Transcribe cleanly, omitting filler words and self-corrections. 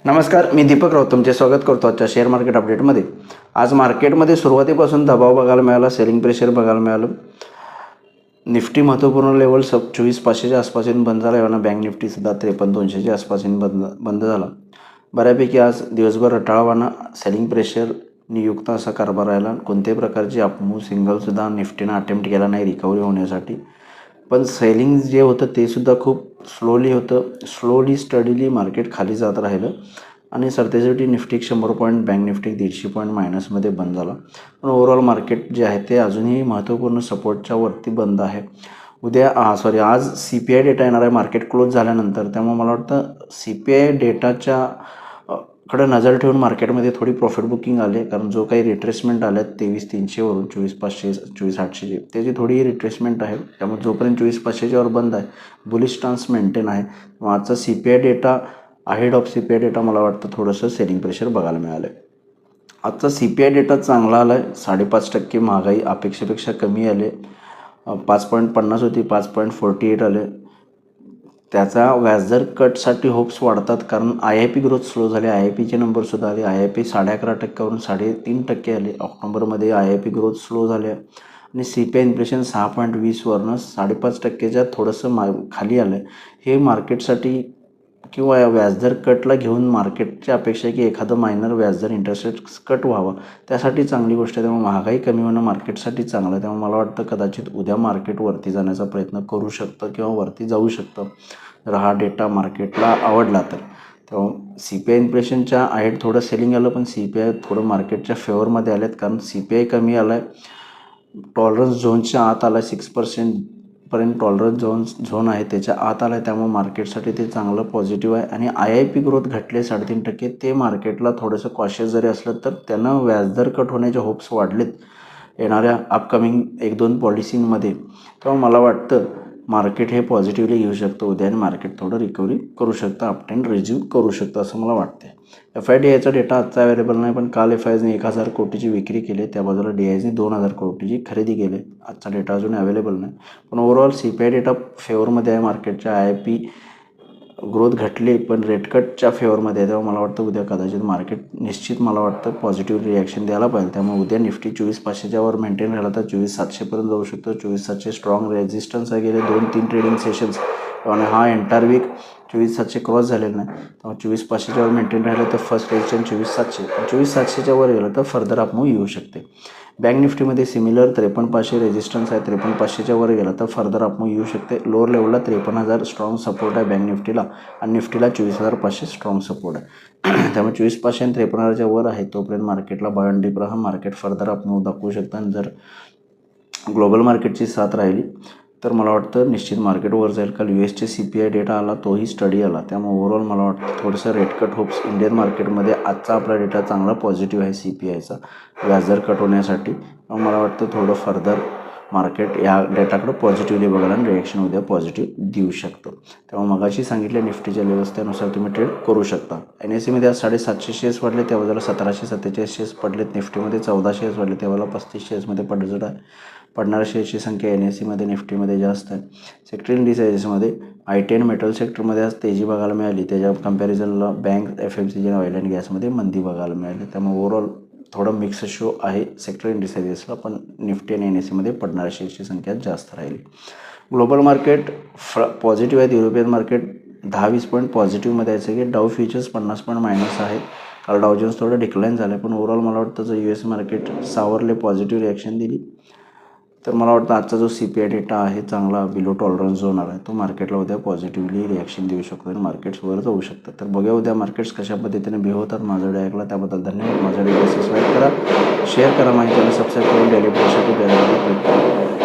नमस्कार, मी दीपक राऊत तुमचे स्वागत करतो आजच्या शेअर मार्केट अपडेटमध्ये. आज मार्केटमध्ये सुरुवातीपासून दबाव बघायला मिळाला, सेलिंग प्रेशर बघायला मिळालं. निफ्टी महत्त्वपूर्ण लेवल 24,500च्या आसपास येऊन बंद झाला. यानं बँक निफ्टीसुद्धा 53,200च्या आसपास येऊन बंद झाला. बऱ्यापैकी आज दिवसभर रटाळवाना सेलिंग प्रेशर नियुक्त असा कारभार राहिला. कोणत्याही प्रकारची अपमूव सिंगलसुद्धा निफ्टीनं अटेम्प्ट केला नाही रिकव्हरी होण्यासाठी. पण सेलिंग जे होतं ते सुद्धा खूप स्लोली होतं. स्लोली स्टडीली मार्केट खाली जात राहिलं आणि सरतेशेवटी Nifty 100 point, bank Nifty 150 point मायनसमध्ये बंद झाला. पण ओव्हरऑल मार्केट जे आहे ते अजूनही महत्त्वपूर्ण सपोर्टच्या वरती बंद आहे. आज CPI डेटा येणार आहे मार्केट क्लोज झाल्यानंतर. त्यामुळे मला वाटतं CPI डेटाच्या कडे नजर ठेवून मार्केटमध्ये थोडी प्रॉफिट बुकिंग आले, कारण जो काही रिट्रेसमेंट आले 23,300वरून 24,500 24,800 त्याची थोडी रिट्रेसमेंट आहे. त्यामुळे जोपर्यंत 24,500च्या वर बंद आहे बुलिश स्टान्स मेंटेन आहे. मग आजचा CPI data ahead of CPI data मला वाटतं थोडंसं सेलिंग प्रेशर बघायला मिळालं आहे. आजचा CPI डेटा चांगला आला आहे. 5.5% महागाई अपेक्षेपेक्षा कमी आले. 5.50 होती, 5.48 आले. त्याचा व्याजदर कटसाठी होप्स वाढतात, कारण IIP ग्रोथ स्लो झाली. IIPचे नंबरसुद्धा आले. IIP 11.5%वरून 3.5% आले. ऑक्टोबरमध्ये IIP ग्रोथ स्लो झाले आणि CPI इन्फ्लेशन 6.20वरनं 5.5%च्या थोडंसं खाली आलं आहे. हे मार्केटसाठी किंवा व्याजदर कटला घेऊन मार्केटची अपेक्षा आहे की एखादं मायनर व्याजदर इंटरेस्ट रेट कट व्हावं, त्यासाठी चांगली गोष्ट आहे. त्यामुळे महागाई कमी होणं मार्केटसाठी चांगलं आहे. त्यामुळे मला वाटतं कदाचित उद्या मार्केट वरती जाण्याचा प्रयत्न करू शकतं किंवा वरती जाऊ शकतं जर हा डेटा मार्केटला आवडला तर. तेव्हा CPI इन्फ्लेशनच्या अहेड थोडं सेलिंग आलं, पण CPI थोडं मार्केटच्या फेवरमध्ये आलेत, कारण CPI कमी आला आहे. टॉलरन्स झोनच्या आत आला 6% पर्यंत टॉलरन्स झोन आहे त्याच्या आत आला आहे. त्यामुळे मार्केटसाठी ते चांगलं पॉझिटिव्ह आहे. आणि IIP ग्रोथ घटले 3.5%, ते मार्केटला थोडंसं कॉशियस जरी असलं तर त्यानं व्याजदर कट होण्याचे होप्स वाढलेत येणाऱ्या अपकमिंग 1-2 पॉलिसींमध्ये. तेव्हा मला वाटतं मार्केट हे पॉझिटिव्हली घेऊ शकतं उद्या आणि मार्केट थोडं रिकव्हरी करू शकतं, अपट्रेंड रिझ्यूम करू शकतं असं मला वाटते. FIDIचा डेटा आजचा अवेलेबल नाही, पण काल FISने 1,000 कोटीची विक्री केली. त्या बाजूला DISने 2,000 कोटीची खरेदी केली. आजचा डेटा अजून अवेलेबल नाही, पण ओव्हरऑल CPI डेटा फेवरमध्ये आहे मार्केटच्या. IIP ग्रोथ घटली पण रेट कटच्या फेवरमध्ये आहे. तेव्हा मला वाटतं उद्या कदाचित मार्केट निश्चित मला वाटतं पॉझिटिव्ह रिॲक्शन द्यायला पाहिजे. त्यामुळे उद्या निफ्टी 24,500च्या वर मेंटेन राहिला तर 24,700पर्यंत जाऊ शकतो. 24,700 स्ट्रॉंग रेझिस्टन्स आहे. गेले 2-3 ट्रेडिंग सेशन्स आणि हा एंटायर वीक 24,700 क्रॉस झालेला नाही. त्यामुळे 24,500च्या वर मेंटेन राहिलं तर फर्स्ट रेजिस्टन्स 24,700. 24,700च्या वर गेलं तर फर्दर अपमूव येऊ शकते. बँक निफ्टीमध्ये सिमिलर 53,500 रेजिस्टन्स आहे. 53,500च्या वर गेला तर फर्दर अपमूव येऊ शकते. लोअर लेवलला 53,000 स्ट्रॉंग सपोर्ट आहे बँक निफ्टीला आणि निफ्टीला 24,500 स्ट्रॉंग सपोर्ट आहे. त्यामुळे 24,500 आणि 53,000च्या वर आहे तोपर्यंत मार्केटला बाय ऑन डिप राहा. मार्केट फर्दर अपमूव दाखवू शकतं आणि जर ग्लोबल मार्केटची साथ राहिली तर मला वाटतं निश्चित मार्केट वर जाईल. काल USचे CPI डेटा आला, तोही स्टडी आला. त्यामुळे ओव्हरऑल मला वाटतं थोडंसं रेट कट होप्स इंडियन मार्केटमध्ये. आजचा आपला डेटा चांगला पॉझिटिव्ह आहे CPIचा व्याजदर कट होण्यासाठी. मला वाटतं थोडं फर्दर मार्केट या डेटाकडं पॉझिटिव्हली बघायला आणि रिॲक्शन उद्या पॉझिटिव्ह देऊ शकतं. त्यामुळे मगाशी सांगितल्या निफ्टीच्या लेवल्स त्यानुसार तुम्ही ट्रेड करू शकता. NSEमध्ये आज 750 शेअर्स वाढले, त्या बाजूला 1747 शेअर्स पडलेत. निफ्टीमध्ये 14 शेअर्स वाढले, त्या बाजूला 35 शेअर्समध्ये पडणाऱ्या शेअर्सची संख्या NSEमध्ये निफ्टीमध्ये जास्त आहे. सेक्टर इंडिसायजेसमध्ये IT आणि मेटल सेक्टरमध्ये आज तेजी बघायला मिळाली. त्याच्या कंपॅरिझनला बँक, FMCG आणि ऑइल अँड गॅसमध्ये मंदी बघायला मिळाली. त्यामुळे ओव्हरऑल थोडा मिक्स शो आहे सेक्टर इंडिसायजेसला, पण निफ्टी आणि NSEमध्ये पडणाऱ्या शेअर्सची संख्या जास्त राहिली. ग्लोबल मार्केट पॉझिटिव्ह आहेत. युरोपियन मार्केट 10-20 पॉईंट पॉझिटिव्हमध्ये आहे. की डाऊ फ्युचर्स 50 पॉईंट मायनस आहेत. काल डाऊ जोन्स थोडं डिक्लाईन झालं आहे, पण ओव्हरऑल मला वाटतं जर US मार्केट सावरले पॉझिटिव्ह रिॲक्शन दिली तर मला वाटतं आजचा जो CPI डेटा आहे चांगला बिलो टॉलरन्स झोन आला आहे, तो मार्केटला उद्या पॉझिटिव्हली रिॲक्शन देऊ शकतो आणि मार्केट्स वर जाऊ शकतात. तर बघूया उद्या मार्केट्स कशा पद्धतीने बिहेव होतात. माझा व्हिडिओ ऐकला त्याबद्दल धन्यवाद. माझा व्हिडिओ सबस्क्राईब करा, शेअर करा, माहितीला सबस्क्राईब करून डेली अपडेटसाठी बेल आयकॉन क्लिक करा.